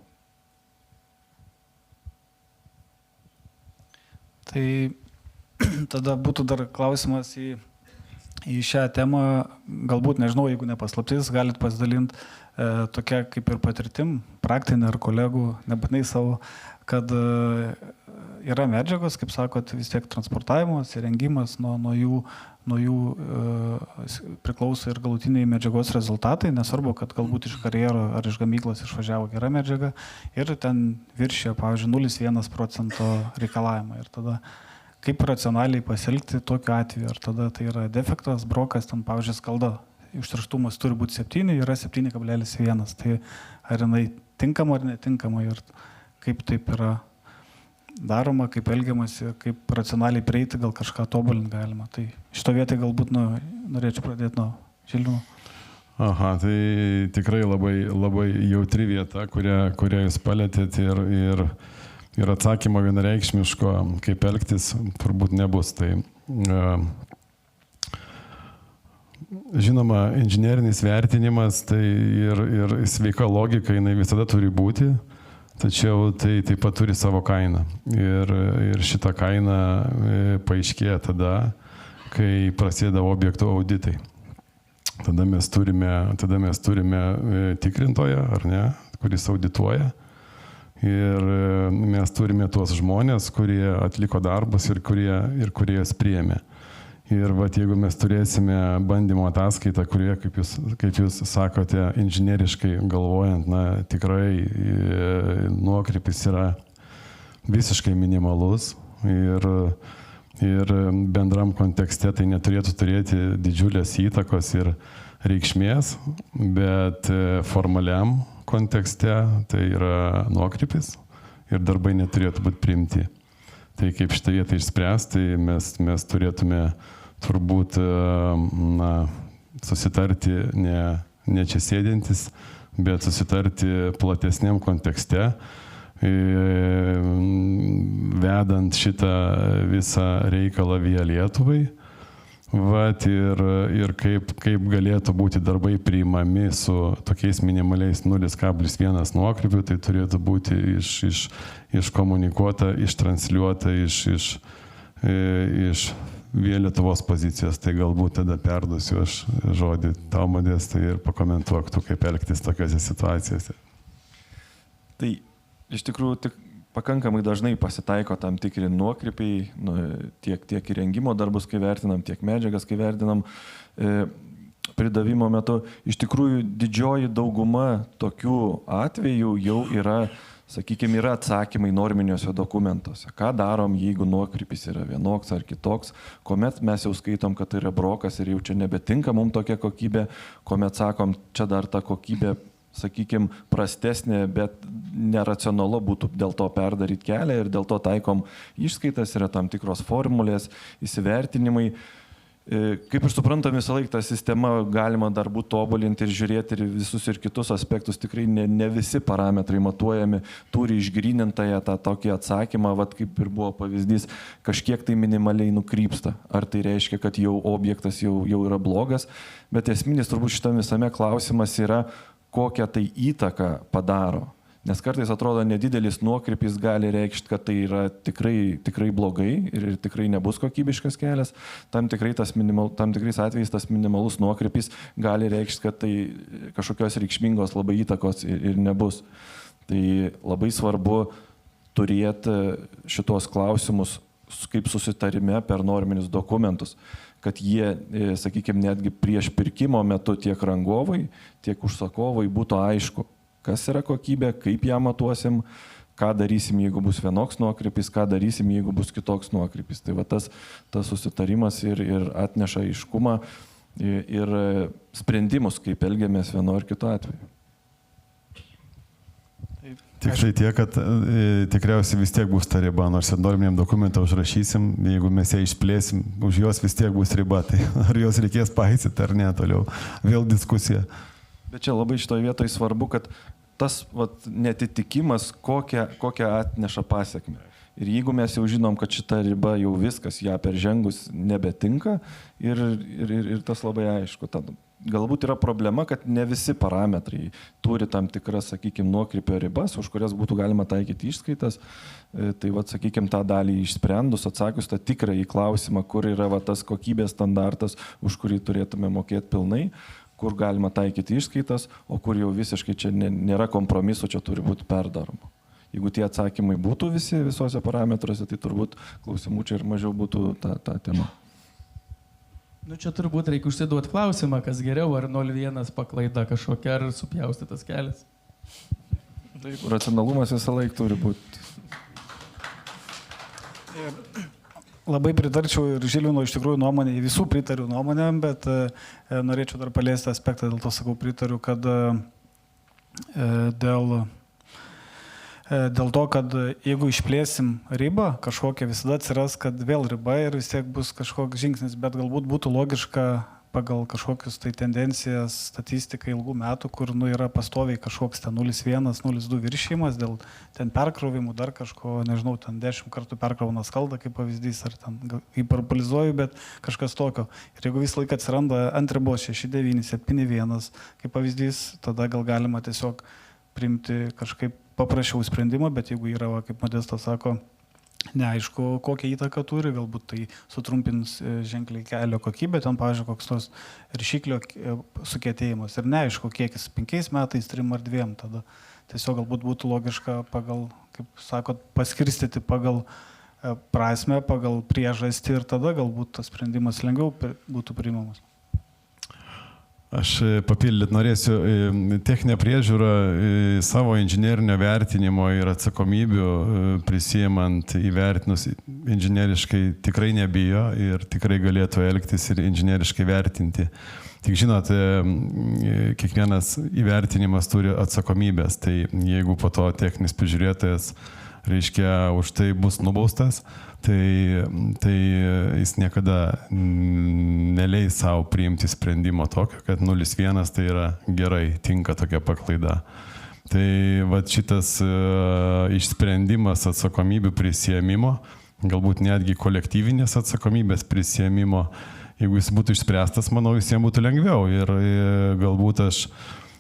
Tai tada būtų dar klausimas į šią temą, galbūt, nežinau, jeigu nepaslaptis, galit pasidalinti tokia kaip ir patirtim, praktinė ar kolegų, nebūtinai savo, kad yra medžiagos, kaip sakot, vis tiek transportavimas, įrengimas, nuo jų priklauso ir galutiniai medžiagos rezultatai, nesvarbu, kad galbūt iš karjero ar iš gamyklos išvažiavo gera medžiaga ir ten viršė, pavyzdžiui, 0,1% reikalavimą. Ir tada kaip racionaliai pasielgti tokiu atveju, ar tada tai yra defektas, brokas, ten, pavyzdžiui, skalda, užterštumas turi būti 7, yra 7,1, tai ar jinai tinkama ar netinkama ir kaip taip yra daroma, kaip elgiamasi, kaip racionaliai prieiti, gal kažką tobulinti galima. Tai šito vietai galbūt norėčiau pradėti nuo Žilvino. Aha, tai tikrai labai jautri vieta, kurią jūs palėtėt ir atsakymo vienareikšmiško, kaip elgtis, turbūt nebus. Tai, žinoma, inžinerinis vertinimas tai ir sveika logika, jinai visada turi būti. Tačiau tai taip pat turi savo kainą. Ir šita kaina paaiškėja tada, kai prasideda objektų auditai. Tada mes turime tikrintoją, ar ne, kuris audituoja. Ir mes turime tuos žmonės, kurie atliko darbus ir kurie jas priėmė. Ir jeigu mes turėsime bandymo ataskaitą, kurie, kaip jūs sakote, inžinieriškai galvojant, tikrai nuokrypis yra visiškai minimalus ir bendram kontekste tai neturėtų turėti didžiulės įtakos ir reikšmės, bet formaliam kontekste tai yra nuokrypis ir darbai neturėtų būti priimti. Tai kaip šitą vietą išspręsti, mes turėtume turbūt susitarti ne čia sėdintis, bet susitarti platesniam kontekste, vedant šitą visą reikalą via Lietuvai. Ir kaip galėtų būti darbai priimami su tokiais minimaliais 0,1 nuokrypiu, tai turėtų būti iškomunikuota, ištransliuota iš via Lietuvos pozicijos. Tai galbūt tada perduosiu aš žodį tau, Modestai, ir pakomentuok tu, kaip elgtis tokiose situacijose. Tai iš tikrųjų tik pakankamai dažnai pasitaiko tam tikri nuokrypiai, tiek įrengimo darbus, kai vertinam, tiek medžiagas, kai vertinam pridavimo metu. Iš tikrųjų, didžioji dauguma tokių atvejų jau yra, sakykime, yra atsakymai norminiuose dokumentuose. Ką darom, jeigu nuokrypis yra vienoks ar kitoks, kuomet mes jau skaitom, kad tai yra brokas ir jau čia nebetinka mums tokia kokybė, kuomet sakom, čia dar ta kokybė, sakykime, prastesnė, bet neracionalu būtų dėl to perdaryti kelią ir dėl to taikom išskaitas, yra tam tikros formulės, įsivertinimai. Kaip ir suprantam, visą laiką tą sistemą galima dar būtų tobulinti ir žiūrėti ir visus ir kitus aspektus. Tikrai ne visi parametrai matuojami, turi išgrynintąją tą tokį atsakymą, kaip ir buvo pavyzdys, kažkiek tai minimaliai nukrypsta. Ar tai reiškia, kad jau objektas jau yra blogas, bet esminis turbūt šitame visame klausimas yra, kokią tai įtaką padaro. Nes kartais atrodo nedidelis nuokrypis gali reikšti, kad tai yra tikrai blogai ir tikrai nebus kokybiškas kelias. Tam tikrais atvejais tas minimalus nuokrypis gali reikšti, kad tai kažkokios reikšmingos labai įtakos ir nebus. Tai labai svarbu turėti šitos klausimus kaip susitarime per norminius dokumentus, kad jie, sakykime, netgi prieš pirkimo metu tiek rangovai, tiek užsakovai būtų aišku, kas yra kokybė, kaip ją matuosim, ką darysim, jeigu bus vienoks nuokrypis, ką darysim, jeigu bus kitoks nuokrypis. Tai va tas susitarimas ir atneša aiškumą ir sprendimus, kaip elgiamės vienu ar kitu atveju. Tik tai tiek, kad tikriausiai vis tiek bus ta riba, nors ir norminiam dokumentą užrašysim, jeigu mes ją išplėsim, už jos vis tiek bus riba, tai ar jos reikės paisyti ar ne, toliau vėl diskusija. Bet čia labai šitoje vietoje svarbu, kad tas netitikimas kokią atneša pasiekmę. Ir jeigu mes jau žinom, kad šita riba jau viskas, ją peržengus nebetinka ir tas labai aišku. Galbūt yra problema, kad ne visi parametrai turi tam tikras, sakykime, nuokrypio ribas, už kurias būtų galima taikyti išskaitas. Tai, sakykime, tą dalį išsprendus, atsakius tą tikrąjį klausimą, kur yra tas kokybės standartas, už kurį turėtume mokėti pilnai, kur galima taikyti išskaitas, o kur jau visiškai čia nėra kompromiso, čia turi būti perdaroma. Jeigu tie atsakymai būtų visose parametruose, tai turbūt klausimų čia ir mažiau būtų ta tema. Čia turbūt reikia užsiduoti klausimą, kas geriau, ar 0,1 paklaida kažkokia, ar supjaustytas kelias. Taip, racionalumas visą laiką turi būti. Labai pritarčiau ir Žilvino iš tikrųjų nuomonė, visų pritariu nuomonėm, bet norėčiau dar paliesti aspektą, dėl to sakau pritariu, kad dėl to, kad jeigu išplėsim ribą, kažkokia visada atsiras, kad vėl riba ir vis tiek bus kažkoks žingsnis, bet galbūt būtų logiška pagal kažkokius tai tendencijas, statistiką ilgų metų, kur yra pastoviai kažkoks ten 0,1, 0,2 viršymas dėl ten perkrovimų, dar kažko, nežinau, ten 10 kartų perkrauna skaldą kaip pavyzdys, ar ten hiperbolizuoju, bet kažkas tokio. Ir jeigu visą laiką atsiranda ant ribos 6,9, 7,1 kaip pavyzdys, tada gal galima tiesiog priimti kažkaip paprašiau sprendimą, bet jeigu yra, kaip Modestas sako, neaišku, kokią įtaką turi, galbūt tai sutrumpins ženkliai kelio kokybę, ten, pavyzdžiui, koks tos ryšiklio sukietėjimas. Ir neaišku, kiekis 5 metais, 3 ar 2, tada tiesiog galbūt būtų logiška pagal, kaip sakot, paskirstyti pagal prasme, pagal priežastį ir tada galbūt tas sprendimas lengviau būtų priimamas. Aš papildyti norėsiu techninę priežiūrą savo inžinerinio vertinimo ir atsakomybių prisijimant įvertinus inžineriškai tikrai nebijo ir tikrai galėtų elgtis ir inžineriškai vertinti. Tik žinot, kiekvienas įvertinimas turi atsakomybės, tai jeigu po to techninis prižiūrėtojas reiškia už tai bus nubaustas, tai jis niekada neleis savo priimti sprendimo tokio, kad 0,1 tai yra gerai, tinka tokia paklaida. Tai šitas išsprendimas atsakomybių prisijėmimo, galbūt netgi kolektyvinės atsakomybės prisijėmimo, jeigu jis būtų išspręstas, manau, visiems būtų lengviau. Ir galbūt aš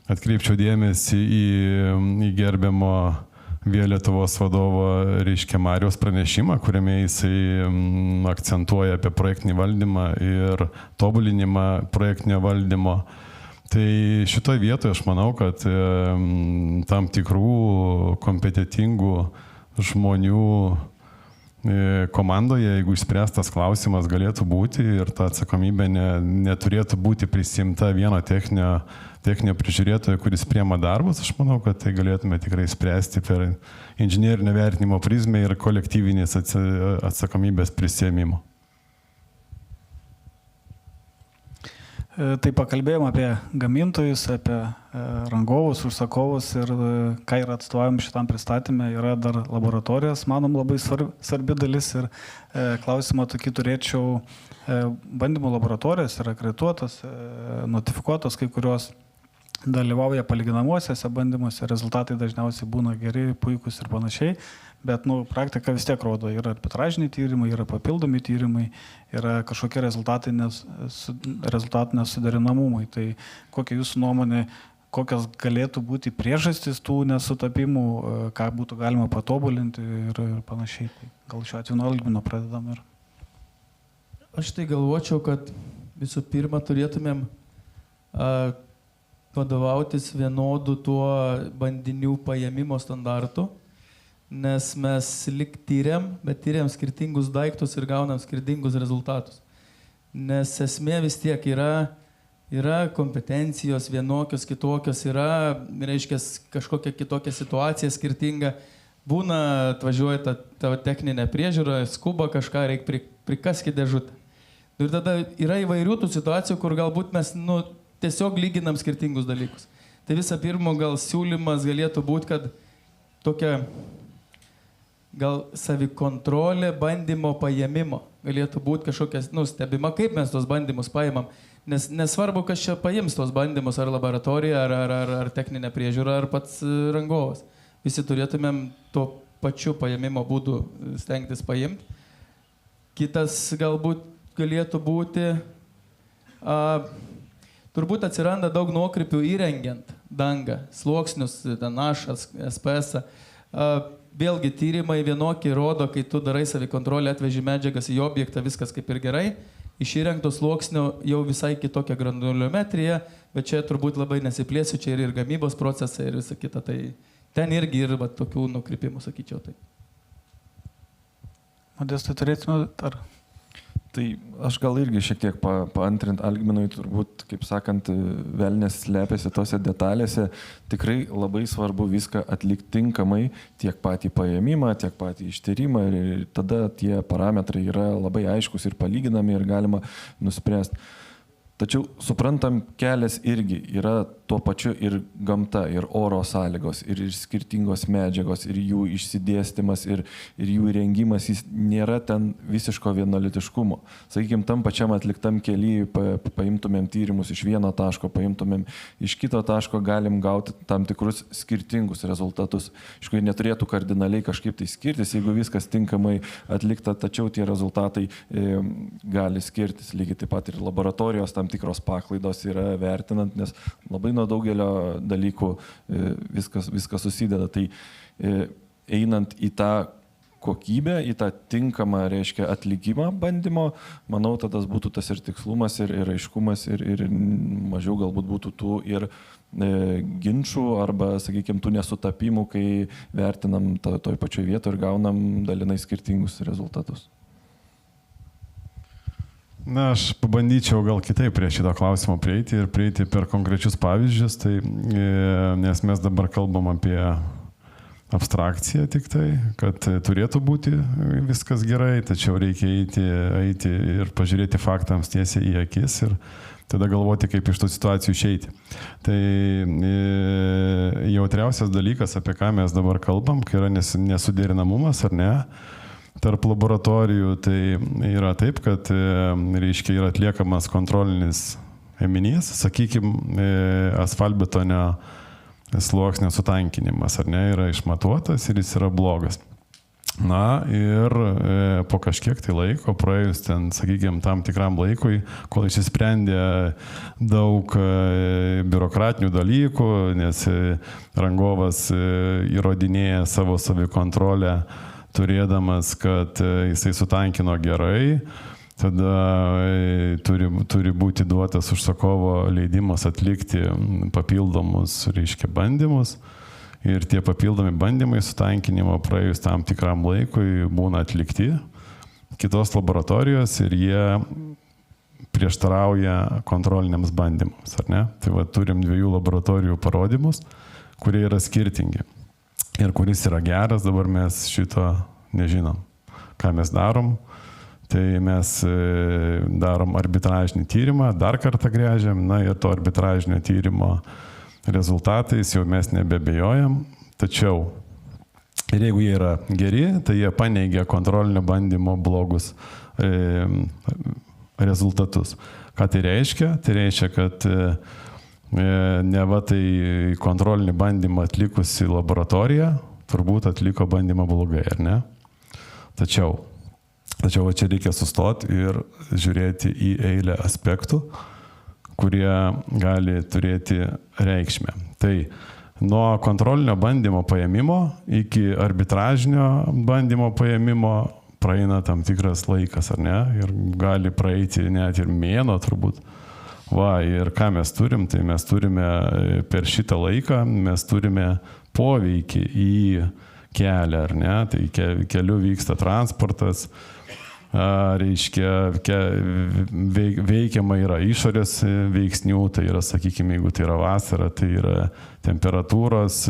atkreipčiau dėmesį į gerbiamo Lietuvos vadovo, reiškia, Marijos pranešimą, kuriame jisai akcentuoja apie projektinį valdymą ir tobulinimą projektinio valdymo. Tai šitoje vietoje aš manau, kad tam tikrų kompetitingų žmonių komandoje, jeigu išspręstas klausimas galėtų būti ir ta atsakomybė neturėtų būti prisimta vieno techninio prižiūrėtojo, kuris priema darbus, aš manau, kad tai galėtume tikrai spręsti per inžinerinio vertinimo prizmę ir kolektyvinės atsakomybės prisėmimo. Tai pakalbėjom apie gamintojus, apie rangovus, užsakovus ir ką yra atstovaujam šitam pristatymė, yra dar laboratorijos, manom, labai svarbi dalis ir klausimą tokį turėčiau, bandymų laboratorijos yra akredituotos, notifikuotos, kai kurios dalyvauja palyginamuosiuose bandymuose, rezultatai dažniausiai būna geri, puikus ir panašiai, bet praktika vis tiek rodo, yra arbitražiniai tyrimai, yra papildomi tyrimai, yra kažkokie rezultatų nesuderinamumai. Tai kokia jūsų nuomonė, kokios galėtų būti priežastys tų nesutapimų, ką būtų galima patobulinti ir panašiai. Gal šiuo atveju nuo Algmino pradedam ir... Aš tai galvočiau, kad visų pirma turėtumėm vadovautis vienodu tuo bandinių paėmimo standartu, nes mes lik tyriam, bet tyriam skirtingus daiktus ir gaunam skirtingus rezultatus. Nes esmė vis tiek yra kompetencijos vienokios, kitokios, yra, reiškia, kažkokia kitokia situacija skirtinga, būna, atvažiuoja tavo techninė priežiūra, skuba kažką, reikia prikaskti dėžutę. Ir tada yra įvairių tų situacijų, kur galbūt mes tiesiog lyginam skirtingus dalykus. Tai visą pirma, gal siūlymas galėtų būti, kad tokia gal savikontrolė bandymo paėmimo galėtų būti kažkokia, stebima, kaip mes tos bandymus paėmam. Nes nesvarbu, kas čia paims tos bandymus, ar laboratorija, ar techninė priežiūra, ar pats rangovas. Visi turėtumėm tuo pačiu paėmimo būdu stengtis paimti. Kitas galbūt galėtų būti, turbūt atsiranda daug nuokrypių įrengiant dangą, sluoksnius, našas, SPS. Vėlgi tyrimai vienokie rodo, kai tu darai savikontrolę, atveži medžiagas į objektą, viskas kaip ir gerai. Iš įrengto sluoksnio jau visai kitokia granuliometrija, bet čia turbūt labai nesiplėsiu, čia ir gamybos procesai ir visa kita. Tai ten irgi yra tokių nukrypimų, sakyčiau. Tai. Modestai turėtume ar... Tai aš gal irgi šiek tiek paantrint Algminui, turbūt, kaip sakant, velnės slepiasi tose detalėse. Tikrai labai svarbu viską atlikti tinkamai, tiek patį paėmimą, tiek patį ištyrimą ir tada tie parametrai yra labai aiškus ir palyginami ir galima nuspręsti. Tačiau suprantam, kelias irgi yra tuo pačiu ir gamta, ir oro sąlygos, ir skirtingos medžiagos, ir jų išsidėstymas, ir jų įrengimas, jis nėra ten visiško vienolitiškumo. Sakykime, tam pačiam atliktam kely paimtumėm tyrimus iš vieno taško, paimtumėm iš kito taško, galim gauti tam tikrus skirtingus rezultatus. Iš kurių neturėtų kardinaliai kažkaip tai skirtis, jeigu viskas tinkamai atlikta, tačiau tie rezultatai gali skirtis. Lygiai taip pat ir laboratorijos tam tikros paklaidos yra vertinant, nes labai nuo daugelio dalykų viskas susideda. Tai einant į tą kokybę, į tą tinkamą, reiškia, atlikimą bandymo, manau, tada būtų tas ir tikslumas, ir aiškumas, ir mažiau galbūt būtų tų ir ginčių arba, sakykime, tų nesutapimų, kai vertinam toj pačioj vietoje ir gaunam dalinai skirtingus rezultatus. Na, aš pabandyčiau gal kitaip prie šito klausimo prieiti per konkrečius pavyzdžius, tai, nes mes dabar kalbam apie abstrakciją tik tai, kad turėtų būti viskas gerai, tačiau reikia eiti ir pažiūrėti faktams tiesiai į akis ir tada galvoti, kaip iš tų situacijų išeiti. Tai jautriausias dalykas, apie ką mes dabar kalbam, kai yra nesuderinamumas ar ne, tarp laboratorijų, tai yra taip, kad reiškia yra atliekamas kontrolinis ėminys, sakykime, asfaltbetonio sluoksnio sutankinimas, ar ne, yra išmatuotas ir jis yra blogas. Na ir po kažkiek tai laiko, praėjus ten, sakykime, tam tikram laikui, kol išsisprendė daug biurokratinių dalykų, nes rangovas įrodinėja savo savikontrolę, turėdamas, kad jisai sutankino gerai, tada turi būti duotas užsakovo leidimas atlikti papildomus, reiškia, bandymus. Ir tie papildomi bandymai sutankinimo praėjus tam tikram laikui būna atlikti kitos laboratorijos ir jie prieštarauja kontroliniams bandymams, ar ne? Tai va, turim 2 laboratorijų parodymus, kurie yra skirtingi. Ir kuris yra geras, dabar mes šito nežinom. Ką mes darom? Tai mes darom arbitražinį tyrimą, dar kartą gręžiam, na ir to arbitražinio tyrimo rezultatais jau mes nebebejojam. Tačiau, ir jeigu jie yra geri, tai jie paneigia kontrolinio bandymo blogus rezultatus. Ką tai reiškia? Tai reiškia, kad neva tai kontrolinį bandymą atlikusi laboratorija turbūt atliko bandymą blogai, ar ne? Tačiau čia reikia sustoti ir žiūrėti į eilę aspektų, kurie gali turėti reikšmę. Tai nuo kontrolinio bandymo paėmimo iki arbitražinio bandymo paėmimo praeina tam tikras laikas, ar ne? Ir gali praeiti net ir mėnuo turbūt. Va, ir ką mes turim, tai mes turime per šitą laiką, mes turime poveikį į kelią, ar ne? Tai keliu vyksta transportas, reiškia, veikiama yra išorės veiksnių, tai yra, sakykime, jeigu tai yra vasara, tai yra temperatūros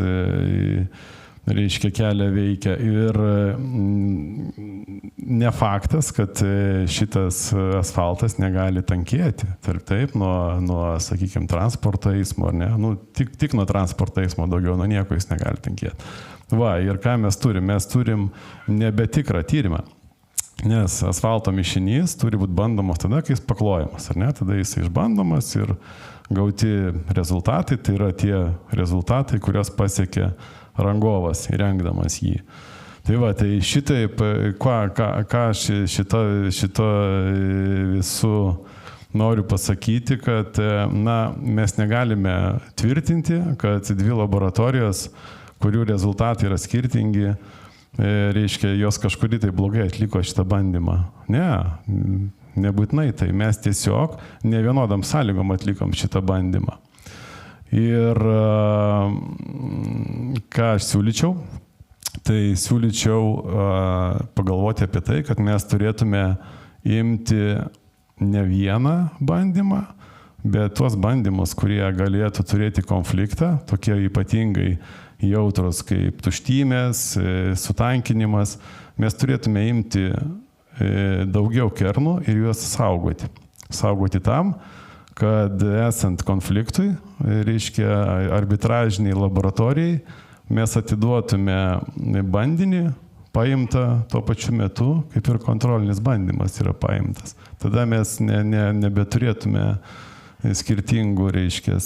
reiškia kelią veikia. Ir ne faktas, kad šitas asfaltas negali tankėti. Taip, nuo sakykime, transporto eismo, ar ne? Nu, tik nuo transporto eismo daugiau, nuo nieko jis negali tankėti. Va, ir ką mes turim? Mes turim nebetikrą tyrimą. Nes asfalto mišinys turi būti bandomas tada, kai jis paklojamas, ar ne? Tada jis išbandomas ir gauti rezultatai, tai yra tie rezultatai, kurios pasiekė rangovas įrengdamas jį. Tai va, tai šitaip, ką šito visų noriu pasakyti, kad mes negalime tvirtinti, kad dvi laboratorijos, kurių rezultatai yra skirtingi, reiškia, jos kažkurį tai blogai atliko šitą bandymą. Ne, nebūtinai tai. Mes tiesiog ne vienodam sąlygom atlikom šitą bandymą. Ir ką aš siūlyčiau? Tai siūlyčiau pagalvoti apie tai, kad mes turėtume imti ne vieną bandymą, bet tuos bandymus, kurie galėtų turėti konfliktą, tokie ypatingai jautrus kaip tuštymės, sutankinimas, mes turėtume imti daugiau kernų ir juos saugoti. Saugoti tam, kad esant konfliktui, reiškia arbitražiniai laboratorijai, mes atiduotume bandinį, paimtą tuo pačiu metu, kaip ir kontrolinis bandymas yra paimtas. Tada mes nebeturėtume skirtingų, reiškia,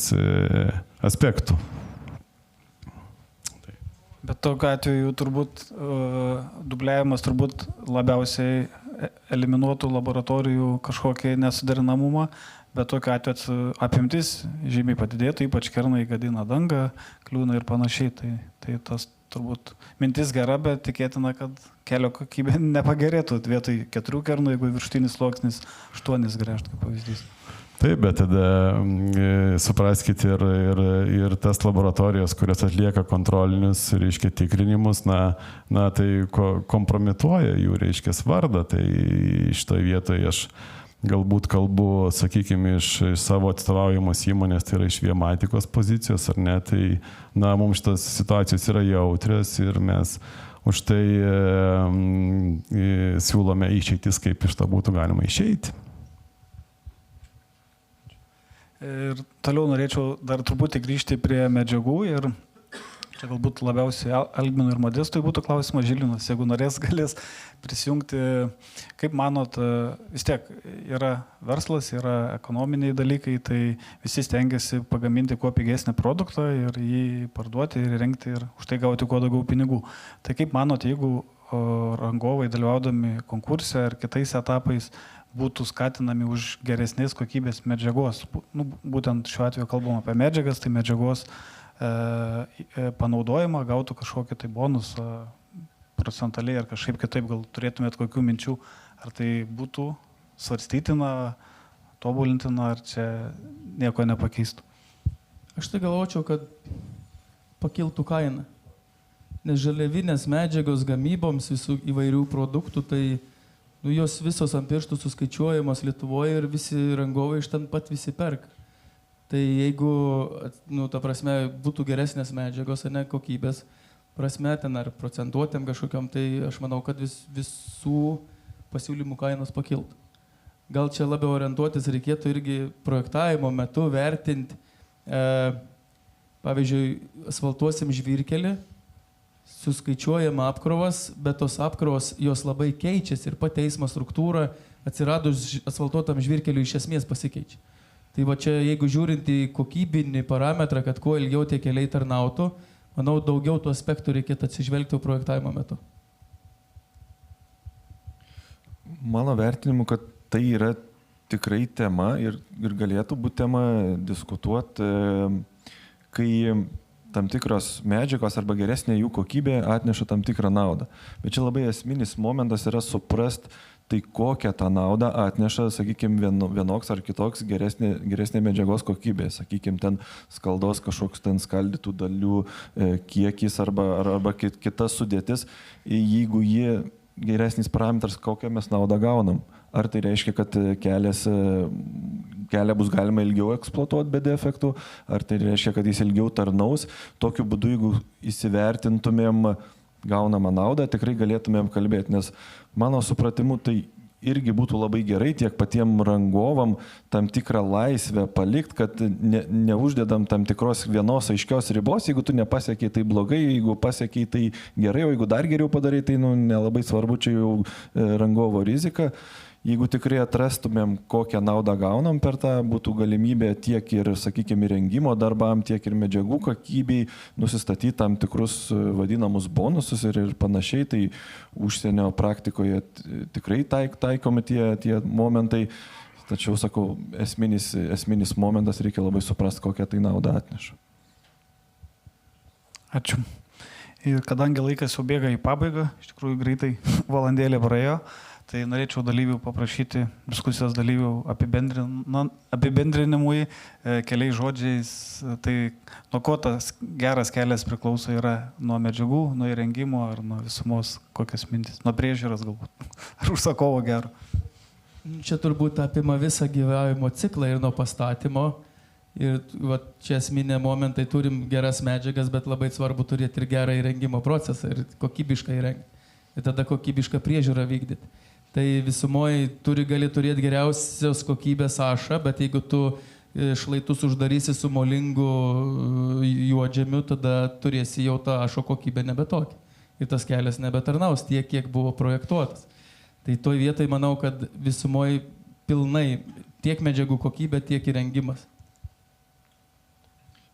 aspektų. Bet tokiu atveju turbūt dubliavimas turbūt labiausiai eliminuotų laboratorijų kažkokį nesuderinamumą, bet tokiu atveju apimtis žymiai padidėtų, ypač kernai gadina dangą, kliūna ir panašiai. Tai tas turbūt mintis gera, bet tikėtina, kad kelio kokybė nepagerėtų vietoj 4 kernų, jeigu viršutinis sluoksnis 8 gręžtų, kaip pavyzdys. Taip, bet tada supraskite ir tas laboratorijos, kurios atlieka kontrolinius, reiškia, tikrinimus, tai kompromituoja jų, reiškia, vardą. Tai šitoje vietoje aš galbūt kalbu, sakykime, iš savo atstovaujamos įmonės, tai yra iš Viematikos pozicijos, ar ne, tai mums šitas situacijos yra jautrios ir mes už tai siūlome išeitis, kaip iš to būtų galima išeiti. Ir toliau norėčiau dar truputį grįžti prie medžiagų ir čia galbūt labiausiai Algminui ir Modestui būtų klausimas, Žilinas, jeigu norės, galės prisijungti. Kaip manot, vis tiek yra verslas, yra ekonominiai dalykai, tai visi stengiasi pagaminti kuo pigesnį produktą ir jį parduoti ir rengti ir už tai gauti kuo daugiau pinigų. Tai kaip manot, jeigu rangovai dalyvaudami konkurse ar kitais etapais būtų skatinami už geresnės kokybės medžiagos. Būtent šiuo atveju kalbam apie medžiagas, tai medžiagos panaudojimą gautų kažkokį tai bonusą procentaliai ar kažkaip kitaip, gal turėtumėt kokių minčių, ar tai būtų svarstytina, tobulintina, ar čia nieko nepakeistų. Aš tai galvočiau, kad pakiltų kaina, nes žaliavinės medžiagos gamyboms visų įvairių produktų, tai jos visos ant pirštų suskaičiuojamos Lietuvoje ir visi rangovai iš ten pat visi perka. Tai jeigu, ta prasme, būtų geresnės medžiagos, ne kokybės prasme, ten ar procentuotėm kažkokiam, tai aš manau, kad visų pasiūlymų kainos pakiltų. Gal čia labiau orientuotis reikėtų irgi projektavimo metu vertinti, pavyzdžiui, asfaltuosim žvyrkelį, suskaičiuojama apkrovas, bet tos apkrovos jos labai keičiasi ir pati eismo struktūra atsiradus asfaltuotam žvyrkeliui iš esmės pasikeičia. Tai va čia, jeigu žiūrint į kokybinį parametrą, kad kuo ilgiau tie keliai tarnautų, manau, daugiau tų aspektų reikėtų atsižvelgti projektavimo metu. Mano vertinimu, kad tai yra tikrai tema ir galėtų būti tema diskutuoti, kai tam tikros medžiagos arba geresnė jų kokybė atneša tam tikrą naudą. Bet čia labai esminis momentas yra suprast, tai kokią tą naudą atneša, sakykime, vienoks ar kitoks geresnė medžiagos kokybė. Sakykime, ten skaldos kažkoks ten skaldytų dalių kiekis arba kita sudėtis, jeigu jie geresnis parametras, kokią mes naudą gaunam. Ar tai reiškia, kad kelias kelią bus galima ilgiau eksploatuoti be defektų, ar tai reiškia, kad jis ilgiau tarnaus. Tokiu būdu, jeigu įsivertintumėm gaunamą naudą, tikrai galėtumėm kalbėti, nes mano supratimu tai irgi būtų labai gerai tiek patiem rangovam tam tikrą laisvę palikti, kad neuždedam tam tikros vienos aiškios ribos, jeigu tu nepasiekiai tai blogai, jeigu pasiekiai tai gerai, o jeigu dar geriau padarai, tai nelabai svarbu, čia jau rangovo rizika. Jeigu tikrai atrastumėm, kokią naudą gaunam per tą, būtų galimybė tiek ir, sakykime, įrengimo darbam, tiek ir medžiagų kokybei nusistatyti tam tikrus vadinamus bonusus ir panašiai, tai užsienio praktikoje tikrai taikomi tie momentai. Tačiau, sakau, esminis momentas reikia labai suprasti, kokią tai naudą atneša. Ačiū. Ir kadangi laikas jau bėga į pabaigą, iš tikrųjų greitai valandėlė praėjo, tai norėčiau dalyvių paprašyti, diskusijos dalyvių apibendrinimui keliais žodžiais, tai nuo ko tas geras kelias priklauso, yra nuo medžiagų, nuo įrengimo ar nuo visumos, kokias mintis, nuo priežiūros galbūt, ar užsakovo gero. Čia turbūt apima visą gyvavimo ciklą ir nuo pastatymo. Ir čia esminė momentai, turim geras medžiagas, bet labai svarbu turėti ir gerą įrengimo procesą ir kokybišką įrengti. Ir tada kokybišką priežiūrą vykdyti. Tai visumoje gali turėti geriausios kokybės ašą, bet jeigu tu šlaitus uždarysi su molingu juodžemiu, tada turėsi jau tą ašo kokybę nebetokį. Ir tas kelias nebetarnaus tiek, kiek buvo projektuotas. Tai toj vietoj manau, kad visumoje pilnai tiek medžiagų kokybė, tiek įrengimas.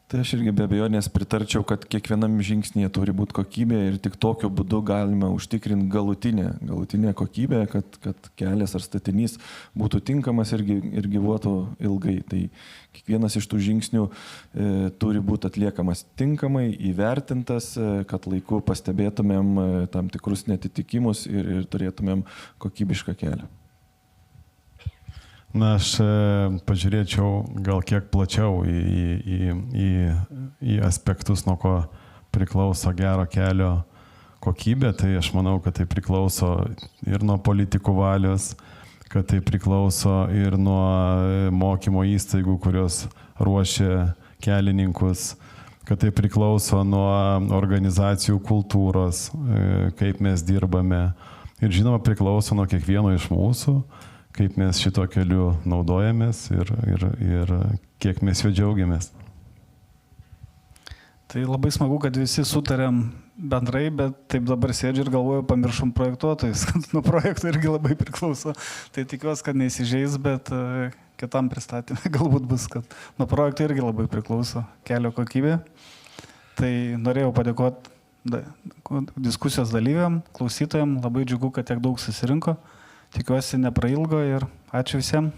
Tai aš irgi be abejonės pritarčiau, kad kiekvienam žingsnėje turi būti kokybė ir tik tokiu būdu galime užtikrinti galutinę kokybę, kad kelias ar statinys būtų tinkamas ir gyvuotų ilgai. Tai kiekvienas iš tų žingsnių turi būti atliekamas tinkamai, įvertintas, kad laiku pastebėtumėm tam tikrus netitikimus ir turėtumėm kokybišką kelią. Na, aš pažiūrėčiau gal kiek plačiau į aspektus, nuo ko priklauso gero kelio kokybė. Tai aš manau, kad tai priklauso ir nuo politikų valios, kad tai priklauso ir nuo mokymo įstaigų, kurios ruošia kelininkus, kad tai priklauso nuo organizacijų kultūros, kaip mes dirbame. Ir žinoma, priklauso nuo kiekvieno iš mūsų, kaip mes šito keliu naudojamės ir kiek mes juo džiaugiamės. Tai labai smagu, kad visi sutarėm bendrai, bet taip dabar sėdžiu ir galvoju, pamiršom projektuotojus, kad nuo projektų irgi labai priklauso. Tai tikiuosi, kad neįsižeis, bet kitam pristatymui galbūt bus, kad nuo projektų irgi labai priklauso kelio kokybė. Tai norėjau padėkoti diskusijos dalyviam, klausytojam, labai džiugu, kad tiek daug susirinko. Tikiuosi neprailgo ir ačiū visiems.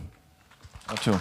Ačiū.